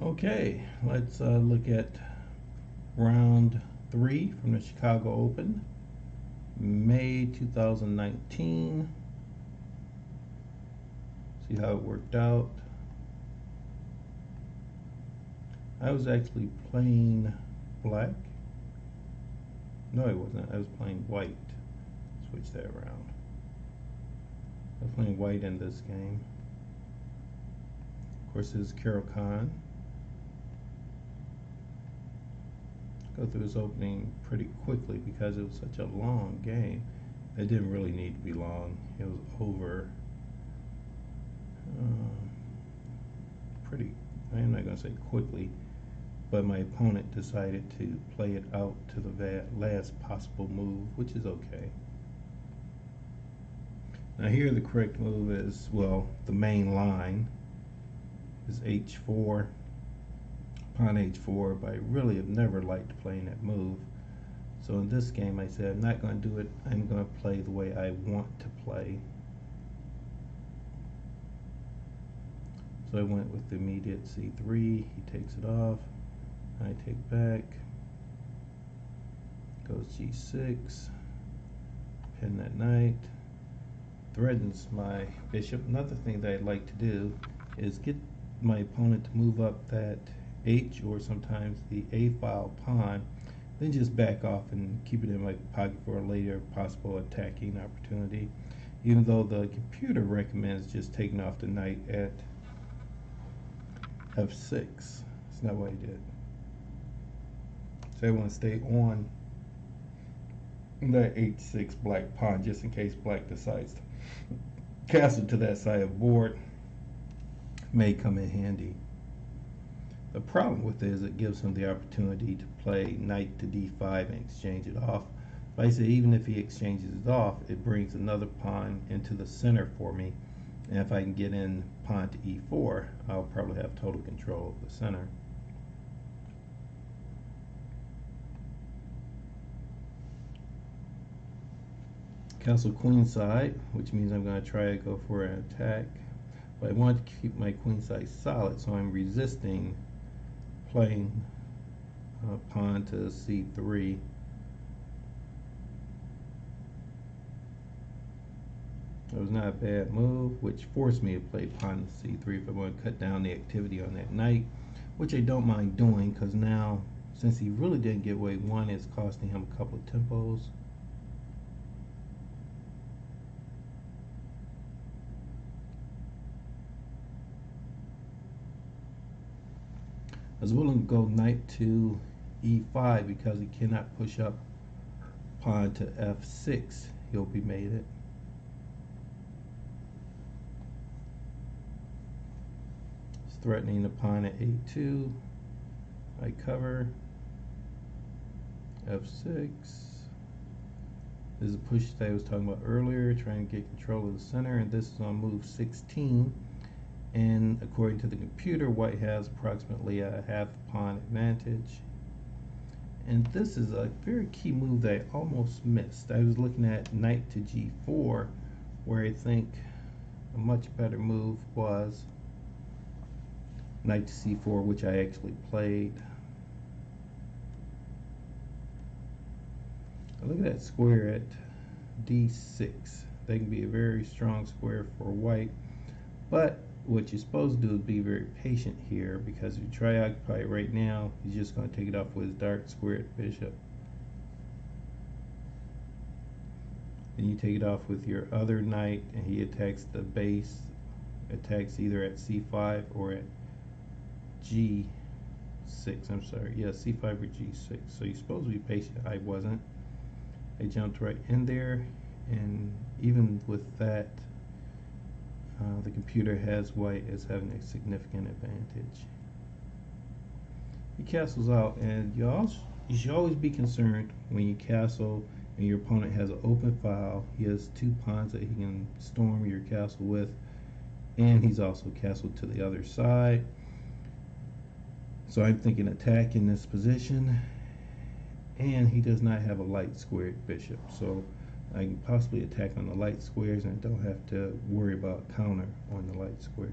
Okay, let's look at round 3 from the Chicago Open, May 2019. See how it worked out. I was actually playing black. No, I wasn't. I was playing white. Switch that around. I was playing white in this game. Of course, this is Carol Khan. Go through this opening pretty quickly because it was such a long game. It didn't really need to be long. It was over pretty, I'm not going to say quickly, but my opponent decided to play it out to the last possible move, which is okay. Now here the correct move is, well, the main line is h4, pawn h4, but I really have never liked playing that move. So in this game I said I'm not going to do it, I'm going to play the way I want to play. So I went with the immediate c3, he takes it off, I take back, goes g6, pin that knight, threatens my bishop. Another thing that I'd like to do is get my opponent to move up that h or sometimes the a file pawn, then just back off and keep it in my pocket for a later possible attacking opportunity, even though the computer recommends just taking off the knight at f6. That's not what I did. So I want to stay on that h6 black pawn just in case black decides to castle to that side of the board. May come in handy. The problem with it is it gives him the opportunity to play knight to d5 and exchange it off. But I say even if he exchanges it off, it brings another pawn into the center for me, and if I can get in pawn to e4, I'll probably have total control of the center. Castle queenside, which means I'm going to try to go for an attack, but I want to keep my queenside solid, so I'm resisting playing pawn to c3. It was not a bad move, which forced me to play pawn to c3 if I want to cut down the activity on that knight, which I don't mind doing because now, since he really didn't get what he wanted, it's costing him a couple of tempos. I was willing to go knight to e5 because he cannot push up pawn to f6. He'll be mated. It's threatening the pawn at a2. I cover. f6. This is a push that I was talking about earlier, trying to get control of the center, and this is on move 16. And according to the computer, white has approximately a half pawn advantage. And this is a very key move that I almost missed. I was looking at knight to g4, where I think a much better move was knight to c4, which I actually played. Look at that square at d6. That can be a very strong square for white, but what you're supposed to do is be very patient here, because if you try to occupy it right now, he's just going to take it off with his dark squared bishop. Then you take it off with your other knight, and he attacks the base, attacks either at c5 or at g6. I'm sorry, yeah, c5 or g6. So you're supposed to be patient. I wasn't. I jumped right in there, and even with that, the computer has white as having a significant advantage. He castles out, and you should always be concerned when you castle and your opponent has an open file. He has two pawns that he can storm your castle with, and he's also castled to the other side. So I'm thinking attack in this position, and he does not have a light squared bishop, so I can possibly attack on the light squares and don't have to worry about counter on the light squares.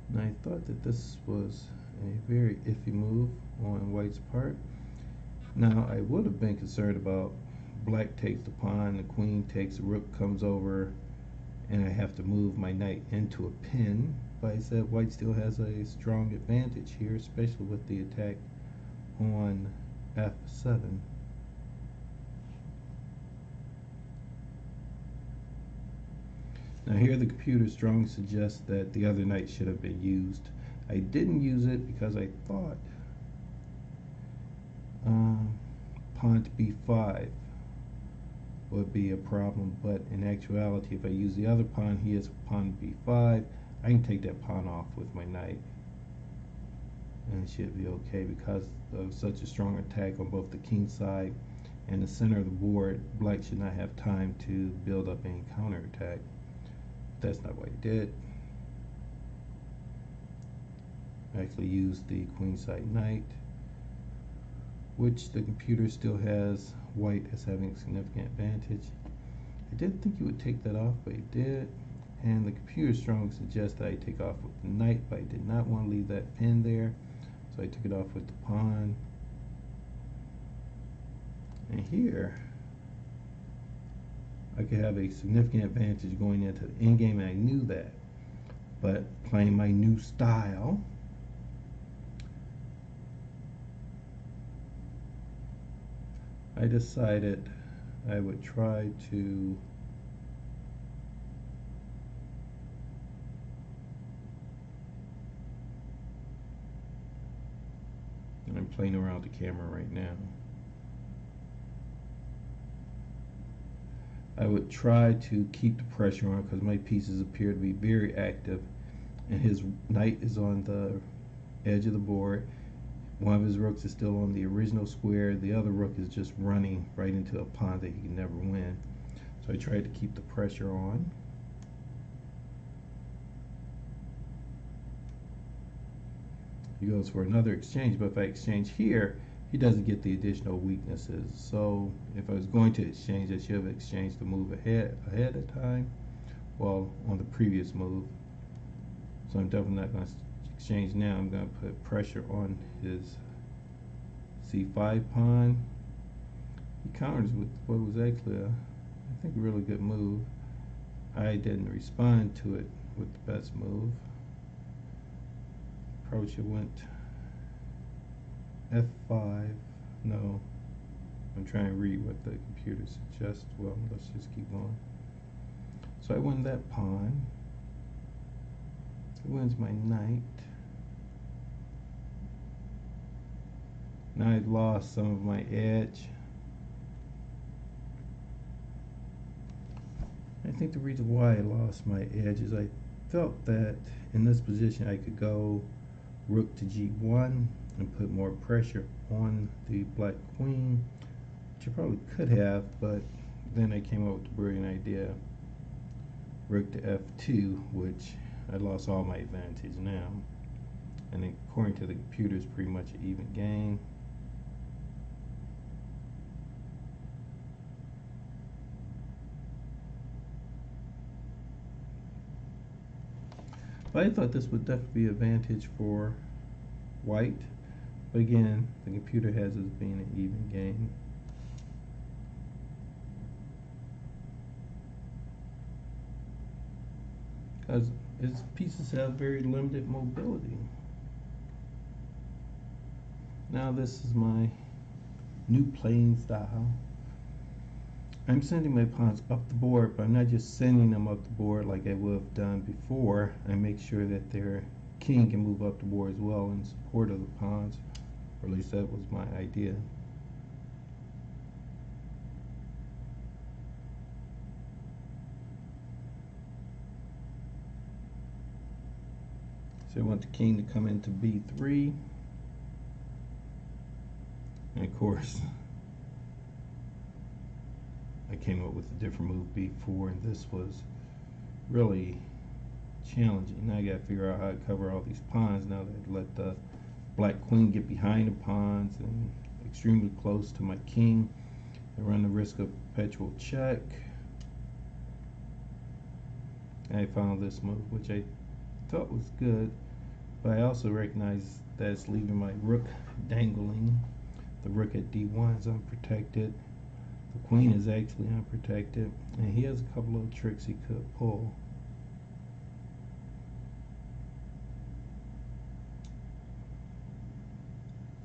And I thought that this was a very iffy move on white's part. Now, I would have been concerned about black takes the pawn, the queen takes, the rook comes over, and I have to move my knight into a pin. But I said white still has a strong advantage here, especially with the attack on f7. Now here the computer strongly suggests that the other knight should have been used. I didn't use it because I thought pawn to b5 would be a problem, but in actuality if I use the other pawn, he has pawn b5, I can take that pawn off with my knight and it should be okay because of such a strong attack on both the king side and the center of the board. Black should not have time to build up any counterattack. That's not what he did. I actually used the queenside knight, which the computer still has white as having a significant advantage. I didn't think he would take that off, but he did. And the computer strongly suggests that I take off with the knight, but I did not want to leave that pin there, so I took it off with the pawn. And here I could have a significant advantage going into the endgame, and I knew that. But playing my new style, I decided I would try to I'm playing around the camera right now. I would try to keep the pressure on because my pieces appear to be very active, and his knight is on the edge of the board. One of his rooks is still on the original square. The other rook is just running right into a pawn that he can never win. So I tried to keep the pressure on. He goes for another exchange, but if I exchange here, he doesn't get the additional weaknesses. So if I was going to exchange, I should have exchanged the move ahead of time, well, on the previous move. So I'm definitely not going to exchange now. I'm going to put pressure on his c5 pawn. He counters with what was actually I think a really good move. I didn't respond to it with the best move. Probably should went f5. No, I'm trying to read what the computer suggests. Well, let's just keep going. So I win that pawn. It wins my knight. Now I've lost some of my edge. I think the reason why I lost my edge is I felt that in this position I could go rook to g1 and put more pressure on the black queen, which I probably could have, but then I came up with the brilliant idea, rook to f2, which I lost all my advantage now. And according to the computer, it's pretty much an even game. But I thought this would definitely be an advantage for white. But again, the computer has this being an even game. Because its pieces have very limited mobility. Now this is my new playing style. I'm sending my pawns up the board, but I'm not just sending them up the board like I would have done before. I make sure that their king can move up the board as well in support of the pawns, or at least that was my idea. So I want the king to come into b3, and of course I came up with a different move, b4, and this was really challenging. Now I got to figure out how to cover all these pawns now that I let the black queen get behind the pawns and extremely close to my king. I run the risk of perpetual check. And I found this move, which I thought was good. But I also recognize that it's leaving my rook dangling. The rook at d1 is unprotected. The queen is actually unprotected. And he has a couple of tricks he could pull.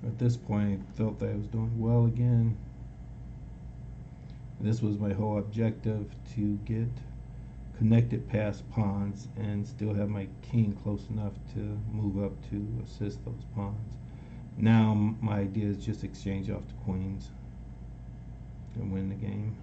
At this point, I felt that I was doing well again. This was my whole objective, to get connected past pawns and still have my king close enough to move up to assist those pawns. Now my idea is just exchange off the queens and win the game.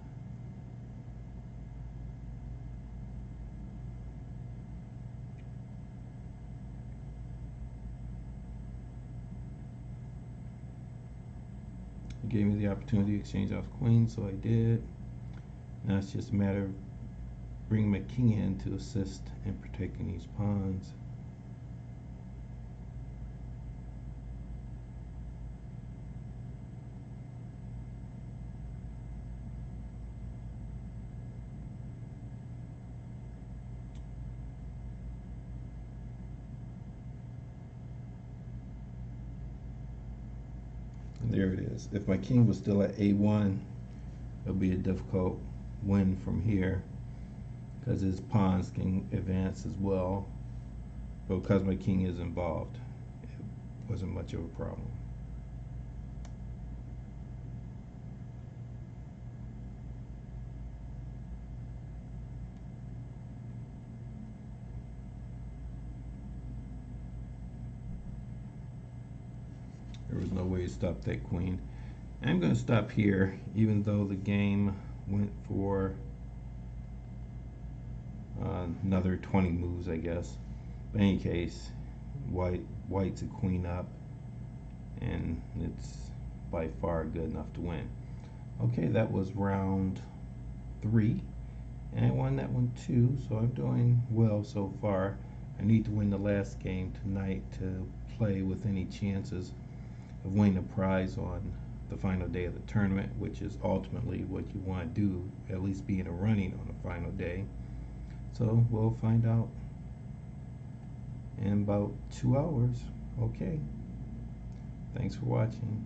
It gave me the opportunity to exchange off queens, so I did. Now it's just a matter of bringing my king in to assist in protecting these pawns. And there it is. If my king was still at a1, it would be a difficult win from here, because his pawns can advance as well. But because my king is involved, it wasn't much of a problem. There was no way to stop that queen. I'm going to stop here, even though the game went for another 20 moves, I guess. But in any case, white's a queen up, and it's by far good enough to win. Okay, that was round 3, and I won that one too, so I'm doing well so far. I need to win the last game tonight to play with any chances of winning a prize on the final day of the tournament, which is ultimately what you want to do, at least be in a running on the final day. So we'll find out in about 2 hours. Okay, thanks for watching.